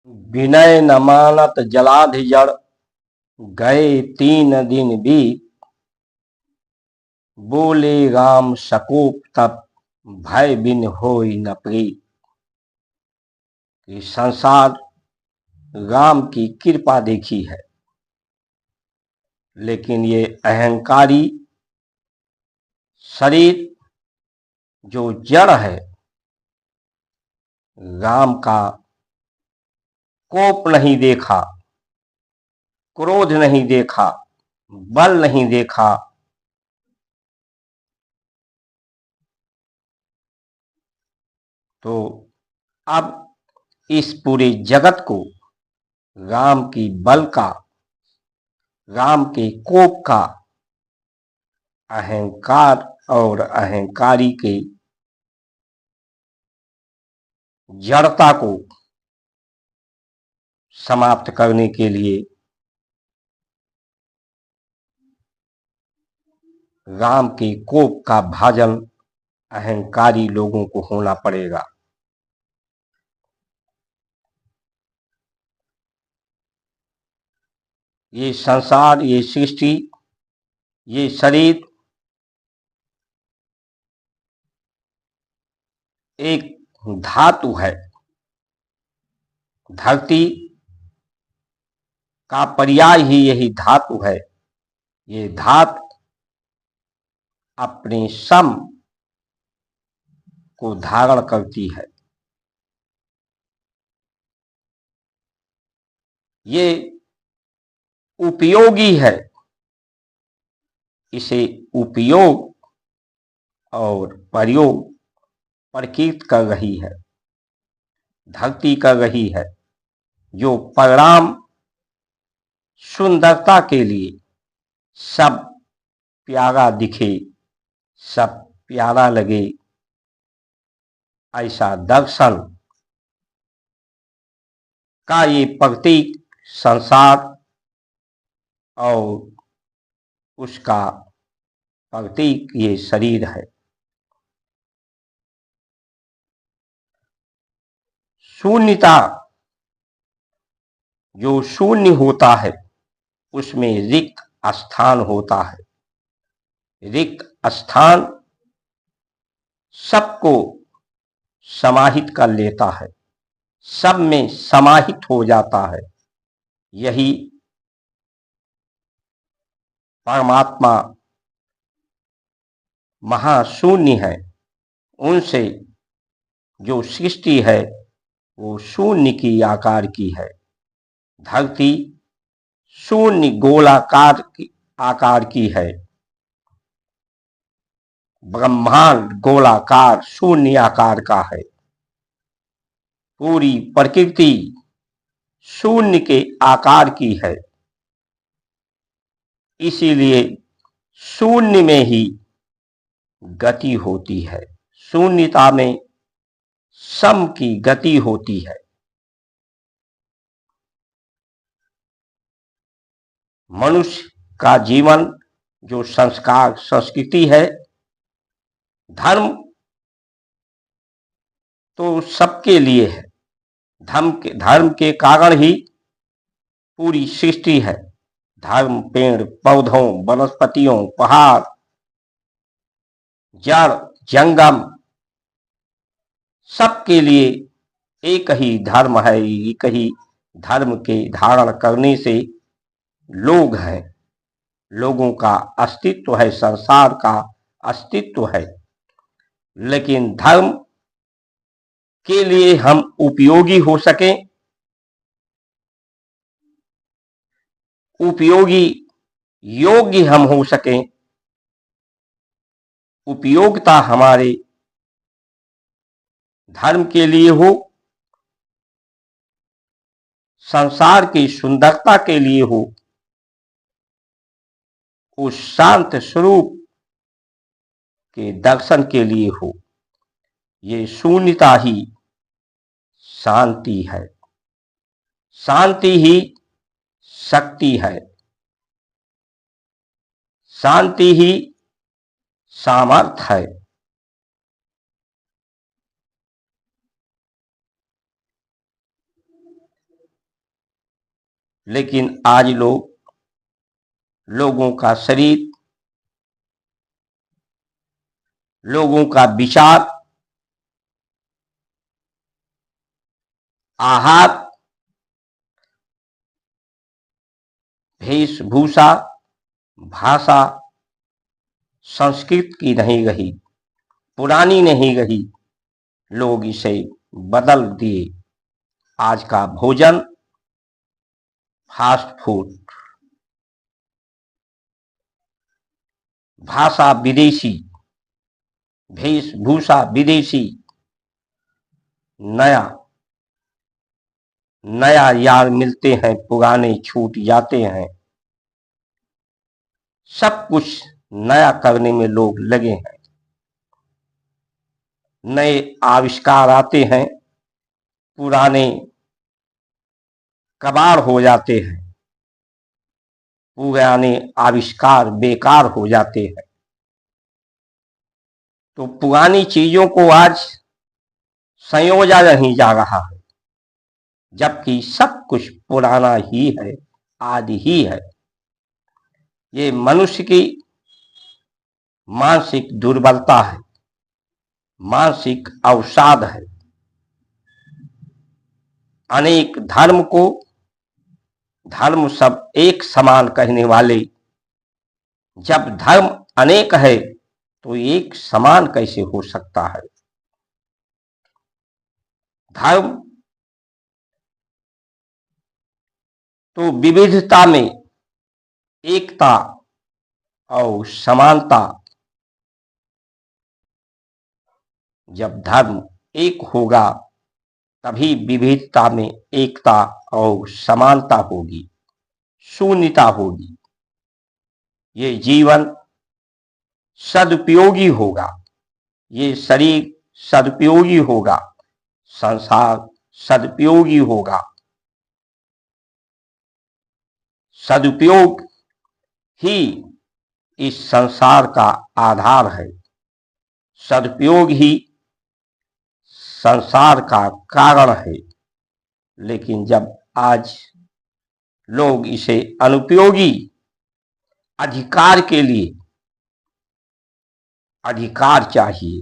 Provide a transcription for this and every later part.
विनय न मानत जलाधि जड़, गए 3 दिन बीत। बोले राम सकोप तब, भय बिन होई न प्रीत। कि संसार राम की कृपा देखी है, लेकिन ये अहंकारी शरीर जो जड़ है, राम का कोप नहीं देखा, क्रोध नहीं देखा, बल नहीं देखा। तो अब इस पूरे जगत को राम की बल का, राम के कोप का, अहंकार और अहंकारी के जड़ता को समाप्त करने के लिए राम के कोप का भाजन अहंकारी लोगों को होना पड़ेगा। ये संसार, ये सृष्टि, ये शरीर एक धातु है। धरती का पर्याय ही यही धातु है। ये धातु अपने सम को धारण करती है। ये उपयोगी है, इसे उपयोग और प्रयोग प्रकृति कर रही है, धरती कर रही है। जो परिणाम सुंदरता के लिए सब प्यारा दिखे, सब प्यारा लगे, ऐसा दर्शन का ये प्रतीक संसार और उसका प्रतीक ये शरीर है। शून्यता, जो शून्य होता है उसमें रिक्त स्थान होता है। रिक्त स्थान सबको समाहित कर लेता है, सब में समाहित हो जाता है। यही परमात्मा महाशून्य है। उनसे जो सृष्टि है वो शून्य की आकार की है। धरती शून्य गोलाकार की आकार की है, ब्रह्मांड गोलाकार शून्य आकार का है। पूरी प्रकृति शून्य के आकार की है। इसीलिए शून्य में ही गति होती है, शून्यता में सम की गति होती है। मनुष्य का जीवन जो संस्कार संस्कृति है, धर्म तो सबके लिए है। धर्म के कारण ही पूरी सृष्टि है। धर्म पेड़ पौधों, वनस्पतियों, पहाड़, जड़, जंगम, सबके लिए एक ही धर्म है। एक ही धर्म के धारण करने से लोग हैं, लोगों का अस्तित्व है, संसार का अस्तित्व है। लेकिन धर्म के लिए हम उपयोगी हो सकें, उपयोगी योग्य हम हो सकें, उपयोगिता हमारे धर्म के लिए हो, संसार की सुंदरता के लिए हो, उस शांत स्वरूप के दर्शन के लिए हो। ये शून्यता ही शांति है, शांति ही शक्ति है, शांति ही सामर्थ्य है। लेकिन आज लोगों का शरीर, लोगों का विचार, आहार, वेशभूषा, भाषा संस्कृत की नहीं रही, पुरानी नहीं रही, लोग इसे बदल दिए। आज का भोजन फास्ट फूड, भाषा विदेशी, वेशभूषा विदेशी, नया नया यार मिलते हैं, पुराने छूट जाते हैं। सब कुछ नया करने में लोग लगे हैं। नए आविष्कार आते हैं, पुराने कबाड़ हो जाते हैं, पुराने आविष्कार बेकार हो जाते हैं। तो पुरानी चीजों को आज संयोजा नहीं जा रहा है, जबकि सब कुछ पुराना ही है, आदि ही है। ये मनुष्य की मानसिक दुर्बलता है, मानसिक अवसाद है। अनेक धर्म को धर्म सब एक समान कहने वाले, जब धर्म अनेक है तो एक समान कैसे हो सकता है? धर्म तो विविधता में एकता और समानता। जब धर्म एक होगा तभी विविधता में एकता और समानता होगी, शून्यता होगी। ये जीवन सदुपयोगी होगा, ये शरीर सदुपयोगी होगा, संसार सदुपयोगी होगा। सदुपयोग ही इस संसार का आधार है, सदुपयोग ही संसार का कारण है। लेकिन जब आज लोग इसे अनुपयोगी अधिकार के लिए, अधिकार चाहिए,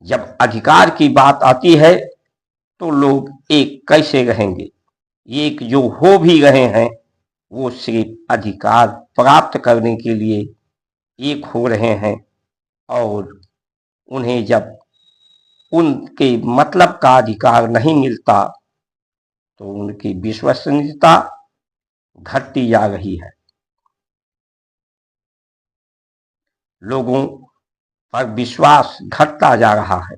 जब अधिकार की बात आती है तो लोग एक कैसे रहेंगे? एक जो हो भी रहे हैं वो सिर्फ अधिकार प्राप्त करने के लिए एक हो रहे हैं, और उन्हें जब उनके मतलब का अधिकार नहीं मिलता तो उनकी विश्वसनीयता घटती जा रही है। लोगों पर विश्वास घटता जा रहा है,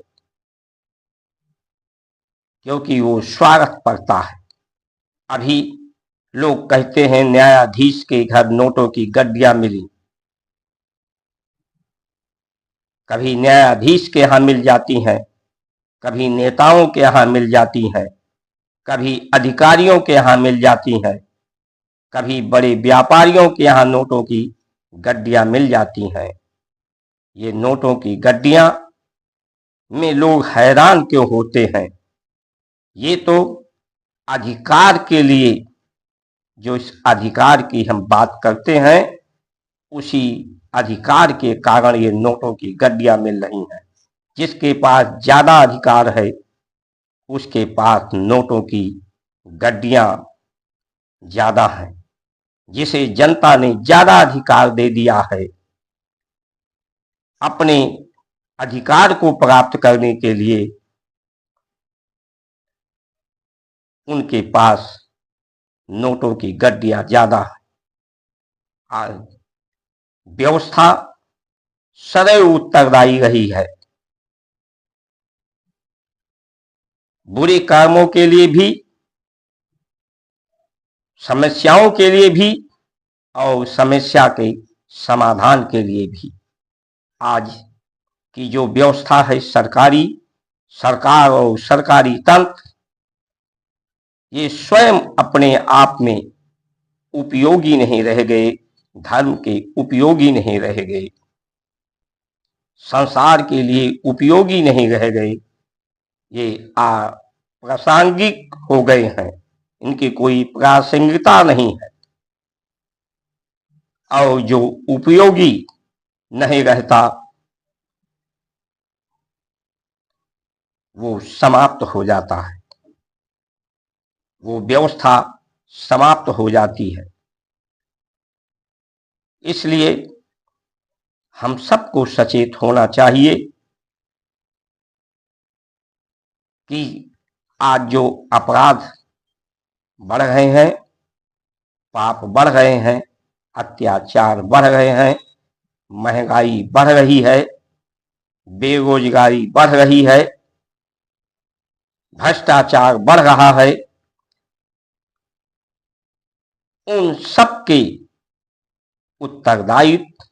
क्योंकि वो स्वार्थ पड़ता है। अभी लोग कहते हैं न्यायाधीश के घर नोटों की गड्डियां मिली। कभी न्यायाधीश के यहाँ मिल जाती हैं, कभी नेताओं के यहाँ मिल जाती हैं, कभी अधिकारियों के यहाँ मिल जाती हैं, कभी बड़े व्यापारियों के यहाँ नोटों की गड्डियां मिल जाती हैं। ये नोटों की गड्डियां में लोग हैरान क्यों होते हैं? ये तो अधिकार के लिए, जो इस अधिकार की हम बात करते हैं, उसी अधिकार के कारण ये नोटों की गड्डियां मिल रही हैं। जिसके पास ज्यादा अधिकार है उसके पास नोटों की गड्डियां ज्यादा हैं। जिसे जनता ने ज्यादा अधिकार दे दिया है, अपने अधिकार को प्राप्त करने के लिए उनके पास नोटों की गड्डियां ज्यादा है। व्यवस्था सदैव उत्तरदायी रही है, बुरे कर्मों के लिए भी, समस्याओं के लिए भी और समस्या के समाधान के लिए भी। आज की जो व्यवस्था है, सरकार और सरकारी तंत्र, ये स्वयं अपने आप में उपयोगी नहीं रह गए, धर्म के उपयोगी नहीं रह गए, संसार के लिए उपयोगी नहीं रह गए। ये प्रासंगिक हो गए हैं, इनकी कोई प्रासंगिकता नहीं है, और जो उपयोगी नहीं रहता वो समाप्त हो जाता है, वो व्यवस्था समाप्त हो जाती है। इसलिए हम सबको सचेत होना चाहिए कि आज जो अपराध बढ़ रहे हैं, पाप बढ़ रहे हैं, अत्याचार बढ़ रहे हैं, महंगाई बढ़ रही है, बेरोजगारी बढ़ रही है, भ्रष्टाचार बढ़ रहा है, उन सब के उत्तरदायित्व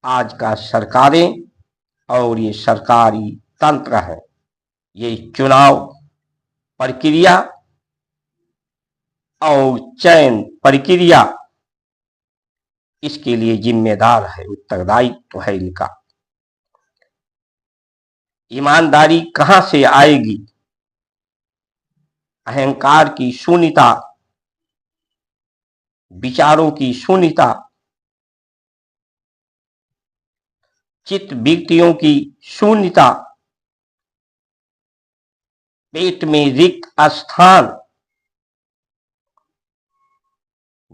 आज का सरकारें और ये सरकारी तंत्र है, ये चुनाव प्रक्रिया और चयन प्रक्रिया इसके लिए जिम्मेदार है, उत्तरदायित्व है इनका। ईमानदारी कहां से आएगी? अहंकार की शून्यता, विचारों की शून्यता, चित्त वृत्तियों की शून्यता, पेट में रिक्त स्थान,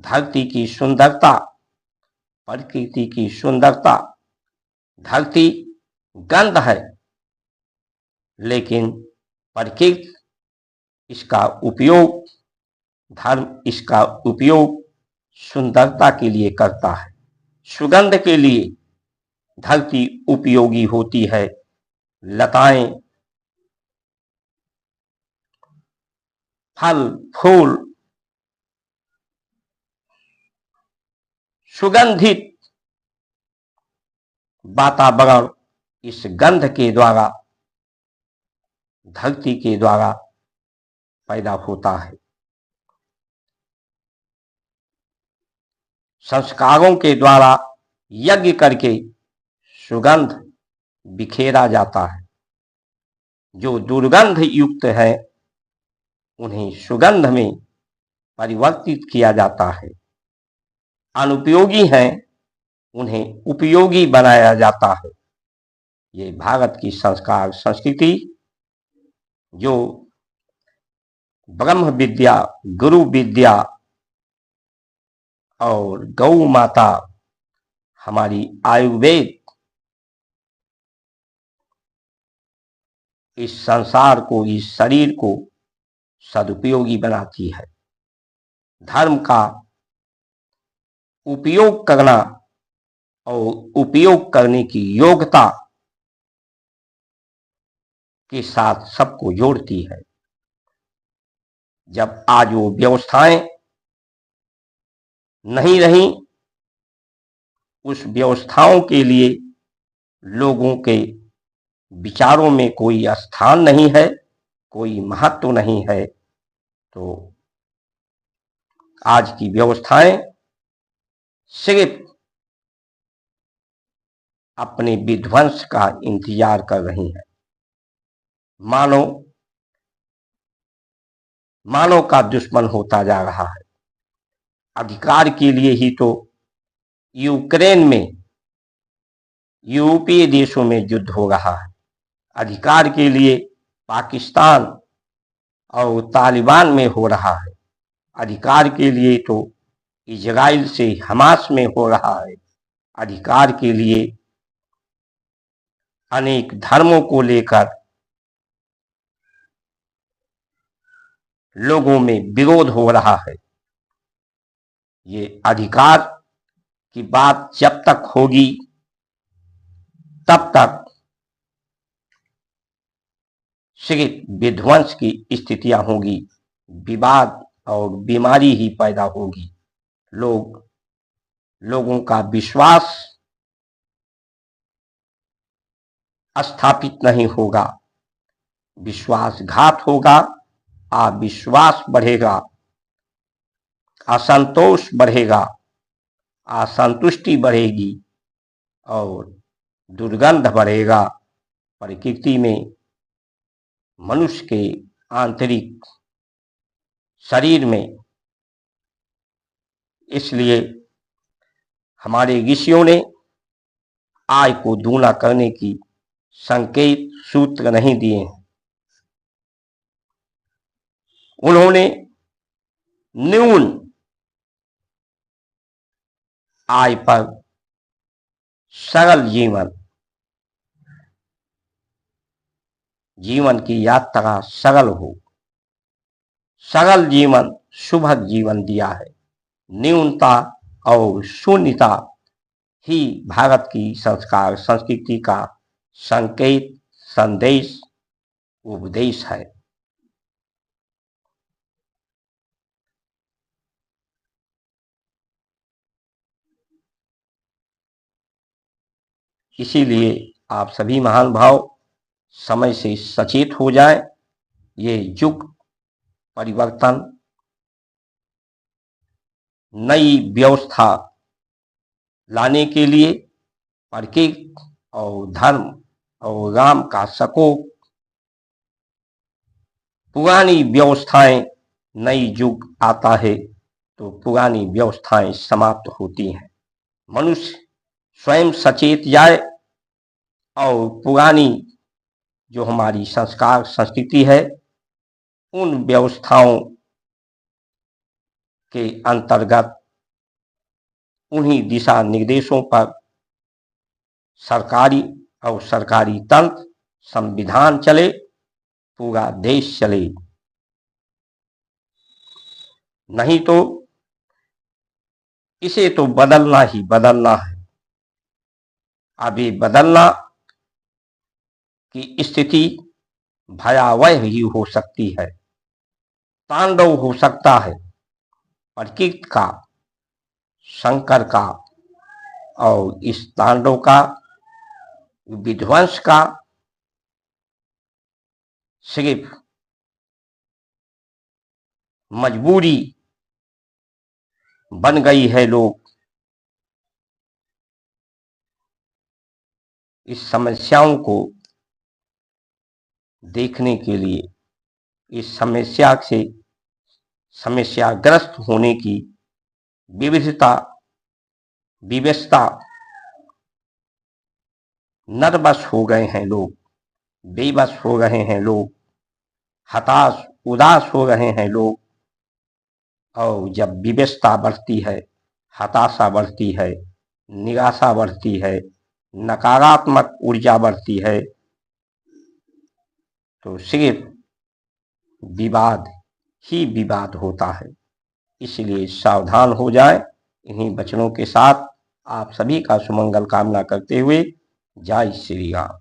धरती की सुंदरता, प्रकृति की सुंदरता। धरती गंध है, लेकिन प्रकृति इसका उपयोग, धर्म इसका उपयोग सुंदरता के लिए करता है, सुगंध के लिए धरती उपयोगी होती है। लताएं, फल, फूल, सुगंधित वातावरण इस गंध के द्वारा, धरती के द्वारा पैदा होता है। संस्कारों के द्वारा यज्ञ करके सुगंध बिखेरा जाता है। जो दुर्गंध युक्त है उन्हें सुगंध में परिवर्तित किया जाता है। अनुपयोगी हैं उन्हें उपयोगी बनाया जाता है। ये भारत की संस्कार संस्कृति, जो ब्रह्म विद्या, गुरु विद्या और गौ माता, हमारी आयुर्वेद इस संसार को, इस शरीर को सदुपयोगी बनाती है। धर्म का उपयोग करना और उपयोग करने की योग्यता के साथ सबको जोड़ती है। जब आज वो व्यवस्थाएं नहीं रही, उस व्यवस्थाओं के लिए लोगों के विचारों में कोई स्थान नहीं है, कोई महत्व नहीं है, तो आज की व्यवस्थाएं सिर्फ अपने विध्वंस का इंतजार कर रही हैं। मानव का दुश्मन होता जा रहा है। अधिकार के लिए ही तो यूक्रेन में, यूरोपीय देशों में युद्ध हो रहा है। अधिकार के लिए पाकिस्तान और तालिबान में हो रहा है। अधिकार के लिए तो इजराइल से हमास में हो रहा है। अधिकार के लिए अनेक धर्मों को लेकर लोगों में विरोध हो रहा है। ये अधिकार की बात जब तक होगी तब तक सिर्फ विध्वंस की स्थितियां होगी, विवाद और बीमारी ही पैदा होगी। लोगों का विश्वास स्थापित नहीं होगा, विश्वासघात होगा, अविश्वास बढ़ेगा, असंतोष बढ़ेगा, असंतुष्टि बढ़ेगी और दुर्गंध बढ़ेगा। प्रकृति में मनुष्य के आंतरिक शरीर में। इसलिए हमारे ऋषियों ने आय को दूना करने की संकेत सूत्र नहीं दिए हैं। उन्होंने न्यून आय पर सरल जीवन की यात्रा सरल हो, सरल जीवन, सुभग जीवन दिया है। न्यूनता और शून्यता ही भारत की संस्कार संस्कृति का संकेत, संदेश, उपदेश है। इसीलिए आप सभी महान भाव समय से सचेत हो जाएं। ये युग परिवर्तन, नई व्यवस्था लाने के लिए प्रकृति और धर्म और राम का सकोप, पुरानी व्यवस्थाएं, नई युग आता है तो पुरानी व्यवस्थाएं समाप्त होती हैं। मनुष्य स्वयं सचेत जाए और पुरानी जो हमारी संस्कार संस्कृति है उन व्यवस्थाओं के अंतर्गत, उन्हीं दिशा निर्देशों पर सरकारी और सरकारी तंत्र, संविधान चले, पूरा देश चले। नहीं तो इसे तो बदलना ही बदलना है। अभी बदलना की स्थिति भयावह ही हो सकती है, तांडव हो सकता है प्रकृति का, शंकर का, और इस तांडव का, विध्वंस का सिर्फ मजबूरी बन गई है। लोग इस समस्याओं को देखने के लिए, इस समस्या से समस्याग्रस्त होने की विविधता, विवशता, नर्वस हो गए हैं लोग, बेबस हो रहे हैं लोग, हताश उदास हो रहे हैं लोग। और जब विवशता बढ़ती है, हताशा बढ़ती है, निराशा बढ़ती है, नकारात्मक ऊर्जा बढ़ती है, तो सिर्फ विवाद ही विवाद होता है। इसलिए सावधान हो जाए। इन्हीं वचनों के साथ आप सभी का सुमंगल कामना करते हुए जय श्री राम।